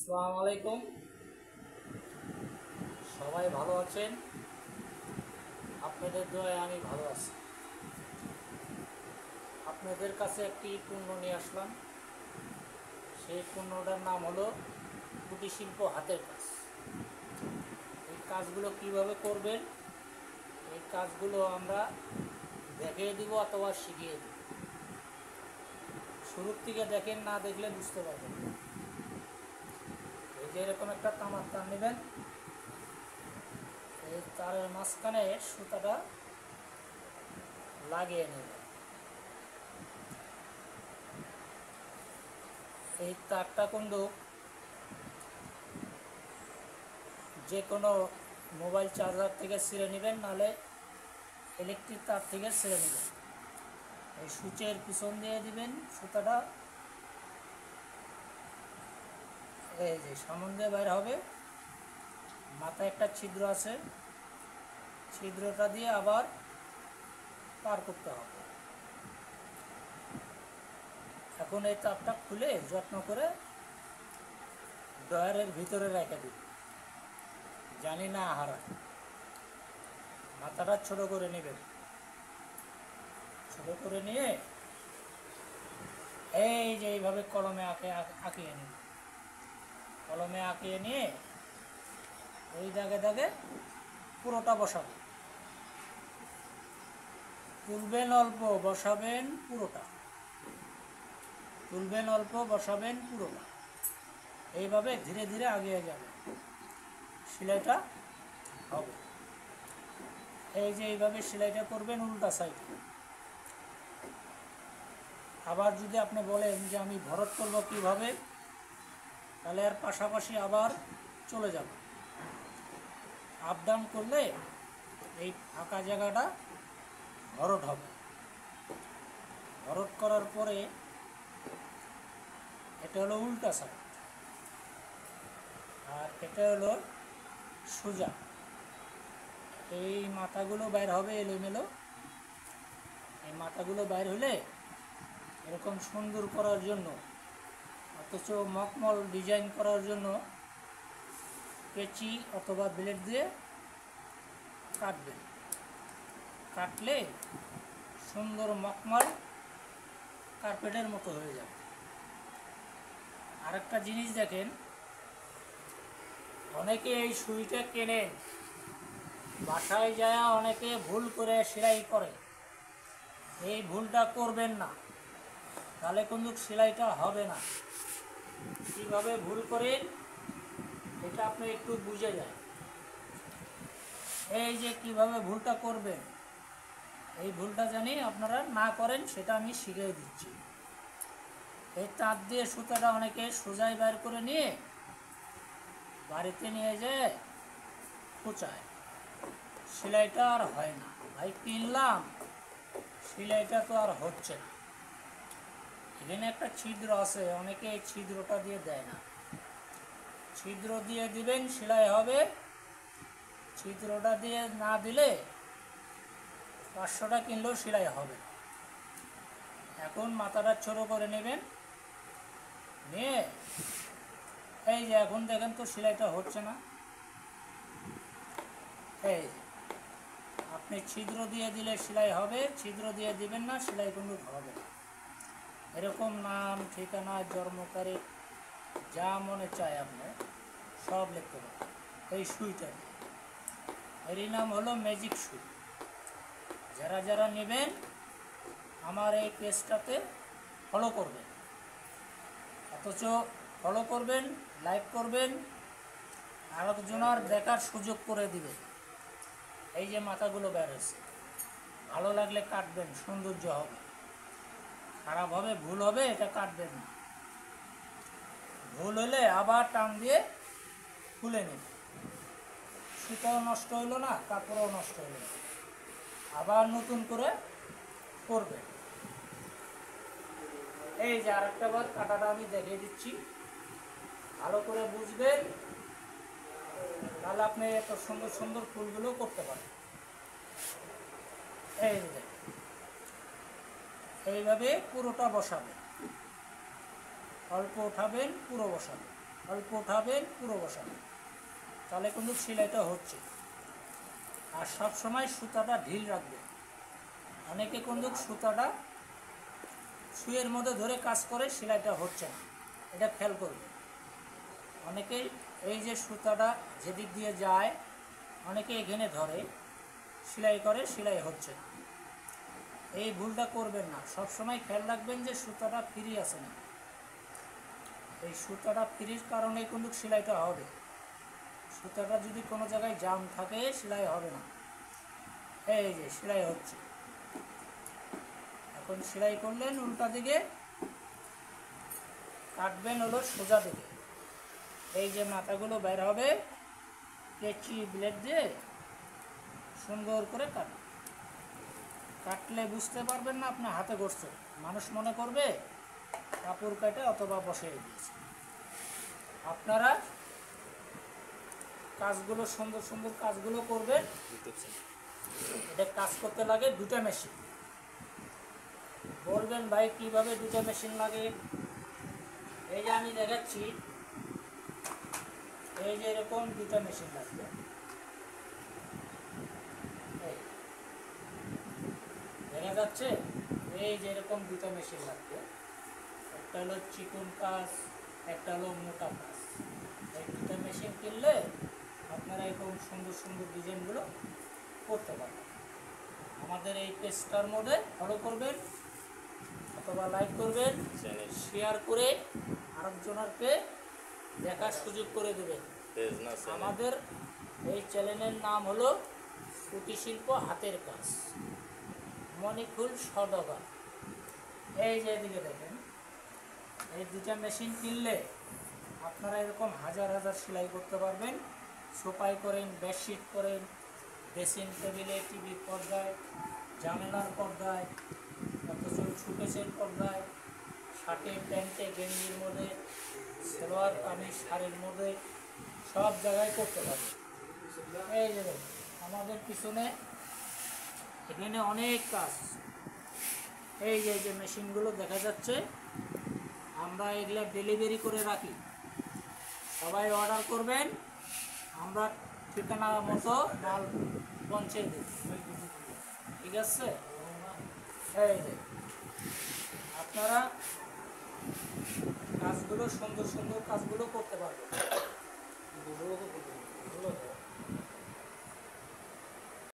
আসসালামু আলাইকুম। সবাই ভালো আছেন? আপনাদের দোয়ায় আমি ভালো আছি। আপনাদের কাছে একটি পণ্য নিয়ে আসলাম। সেই পণ্যটার নাম হলো কুটির শিল্প হাতের কাজ। এই কাজগুলো কিভাবে করবেন, এই কাজগুলো আমরা দেখিয়ে দিব অথবা শিখিয়ে দিব। শুরুর থেকে দেখেন, না দেখলে বুঝতে পারবেন। এই যে এরকম একটা তামার তার নেবেন, এই তারের মাঝখানে সুতাটা লাগিয়ে নেবেন। এই তারটা কিন্তু যে কোনো মোবাইল চার্জার থেকে ছিঁড়ে নেবেন, নাহলে ইলেকট্রিক তার থেকে ছিঁড়ে নেবেন। এই সুচের পিছন দিয়ে দিবেন সুতাটা, এই যে সামন দিয়ে বাইর হবে। মাথায় একটা ছিদ্র আছে, ছিদ্রটা দিয়ে আবার পার করতে হবে। এখন এই তারটা খুলে যত্ন করে ডয়ারের ভিতরে রেখে দিন, জানি না হারায়। মাথাটা ছোট করে নেবেন, ছোট করে নিয়ে এই যে এইভাবে কলমে আঁকিয়ে নিন। কলমে আঁকিয়ে নিয়ে ওই দাগে দাগে পুরোটা বসাবেন। তুলবেন অল্প, বসাবেন পুরোটা। তুলবেন অল্প, বসাবেন পুরোটা। এইভাবে ধীরে ধীরে এগিয়ে যাবে, সেলাইটা হবে। এই যে এইভাবে সেলাইটা করবেন উল্টা সাইড। আবার যদি আপনি বলেন যে আমি ভরত করব কীভাবে, তাহলে আর পাশাপাশি আবার চলে যাব। আপ ডাউন করলে এই ফাঁকা জায়গাটা ভরট হবে। ভরট করার পরে এটা হলো উল্টা সাইড, আর এটা হলো সোজা। এই মাথাগুলো বাইর হবে এলোমেলো। এই মাথাগুলো বাইর হলে এরকম সুন্দর করার জন্য, অথচ মখমল ডিজাইন করার জন্য কেচি অথবা ব্লেড দিয়ে কাটবেন। কাটলে সুন্দর মখমল কার্পেটের মতো হয়ে যাবে। আরেকটা জিনিস দেখেন, অনেকে এই সুইটা কেনেন, বাসায় যায় অনেকে ভুল করে সেলাই করে। এই ভুলটা করবেন না, তাহলে কিন্তু সেলাইটা হবে না। কীভাবে ভুল করেন এটা আপনি একটু বুঝে যায়। এই যে কিভাবে ভুলটা করবেন, এই ভুলটা জানি আপনারা না করেন, সেটা আমি শিখিয়ে দিচ্ছি। এই তাঁত দিয়ে সুতাটা অনেকে সোজাই বের করে নিয়ে বাড়িতে নিয়ে যেয়ে খোঁচায়, সেলাইটা আর হয় না। ভাই কিনলাম, সেলাইটা তো আর হচ্ছে না। এখানে একটা ছিদ্র আছে, অনেকে এই ছিদ্রটা দিয়ে দেয় না। ছিদ্র দিয়ে দিবেন, সেলাই হবে। ছিদ্রটা দিয়ে না দিলে 500টা কিনলেও সেলাই হবে। এখন মাথাটা ছোটো করে নেবেন, নিয়ে এই যে এখন দেখেন তো সেলাইটা হচ্ছে না। এই আপনি ছিদ্র দিয়ে দিলে সেলাই হবে, ছিদ্র দিয়ে দিবেন না, সেলাই কিন্তু হবে না। এরকম নাম, ঠিকানা, জন্ম তারিখ যা মনে চায় আপনি সব লিখতে পারেন এই সুইটা। এরই নাম হলো ম্যাজিক সুই। যারা যারা নেবেন আমার এই পেজটাতে ফলো করবেন, অথচ ফলো করবেন, লাইক করবেন, আরেকজনের দেখার সুযোগ করে দিবে। এই যে মাথাগুলো বের হয়েছে, ভালো লাগলে কাটবেন, সৌন্দর্য হবে। খারাপ হবে, ভুল হবে, এটা কাটবেন না। ভুল হলে আবার টান দিয়ে খুলে নিন। সুতাও নষ্ট হইলো না, কাপড়ও নষ্ট হইলো না। আবার নতুন করে করবেন। এই যে আরেকটা বার কাটাটা আমি দেখিয়ে দিচ্ছি, ভালো করে বুঝবেন, তাহলে আপনি এত সুন্দর সুন্দর ফুলগুলো করতে পারেন। এই যে এইভাবে পুরোটা বসাবেন, অল্প উঠাবেন, পুরো বসাবেন। অল্প উঠাবেন, পুরো বসাবেন, তাহলে কিন্তু সেলাইটা হচ্ছে। আর সব সময় সুতাটা ঢিল রাখবেন। অনেকে কিন্তু সুতাটা সুইয়ের মধ্যে ধরে কাজ করে, সেলাইটা হচ্ছে না, এটা খেয়াল করবেন। অনেকেই এই যে সুতাটা যেদিক দিয়ে যায়, অনেকে এখানে ধরে সেলাই করে, সেলাই হচ্ছে না। এই ভুলটা করবেন না, সব সময় খেয়াল রাখবেন যে সুতাটা ফ্রি আছে না। এই সুতাটা ফ্রির কারণে কিন্তু সেলাইটা হবে। সুতাটা যদি কোনো জায়গায় জাম থাকে, সেলাই হবে না। এই যে সেলাই হচ্ছে, এখন সেলাই করলেন উল্টা দিকে, কাটবেন হলো সোজা দিকে। এই যে মাথাগুলো বের হবে, কেচি ব্লেড দিয়ে সুন্দর করে কাটবেন। কাটলে বুঝতে পারবেন না আপনি হাতে করছেন, মানুষ মনে করবে কাপড় কাটে অথবা বসিয়ে দিয়েছে। আপনারা কাজগুলো সুন্দর সুন্দর কাজগুলো করবেন। এটা কাজ করতে লাগে দুটা মেশিন। বলবেন ভাই কিভাবে দুটা মেশিন লাগে? এই যে আমি দেখাচ্ছি, এই যে এরকম দুটা মেশিন লাগবে। দেখা যাচ্ছে, এই যে এরকম দুটা মেশিন লাগবে। একটা হলো চিকন কাজ, একটা হলো মোটা কাজ। এই দুটা মেশিন কিনলে আপনারা এরকম সুন্দর সুন্দর ডিজাইনগুলো করতে পারবেন। আমাদের এই পেজটার মধ্যে ফলো করবেন অথবা লাইক করবেন, শেয়ার করে আরেকজনকে দেখার সুযোগ করে দেবেন। আমাদের এই চ্যানেলের নাম হলো কুটির শিল্প হাতের কাজ, মণিফুল সওদাগর। এই যে এদিকে দেখেন, এই দুটা মেশিন কিনলে আপনারা এরকম হাজার হাজার সেলাই করতে পারবেন। সোফাই করেন, বেডশিট করেন, ড্রেসিং টেবিলে, টিভির পর্দায়, জানালার পর্দায়, অথচ সুকেসের পর্দায়, শার্টে, প্যান্টে, গেঞ্জির মধ্যে, সালোয়ার কামিজ, শাড়ির মধ্যে, সব জায়গায় করতে পারবেন। এই যে আমাদের পিছনে এখানে অনেক কাজ। এই যে মেশিনগুলো দেখা যাচ্ছে, আমরা এগুলো ডেলিভারি করে রাখি। সবাই অর্ডার করবেন, আমরা ঠিকানা মতো মাল পৌঁছে দিই। ঠিক আছে? এই যে আপনারা কাজগুলো সুন্দর সুন্দর কাজগুলো করতে পারবেন।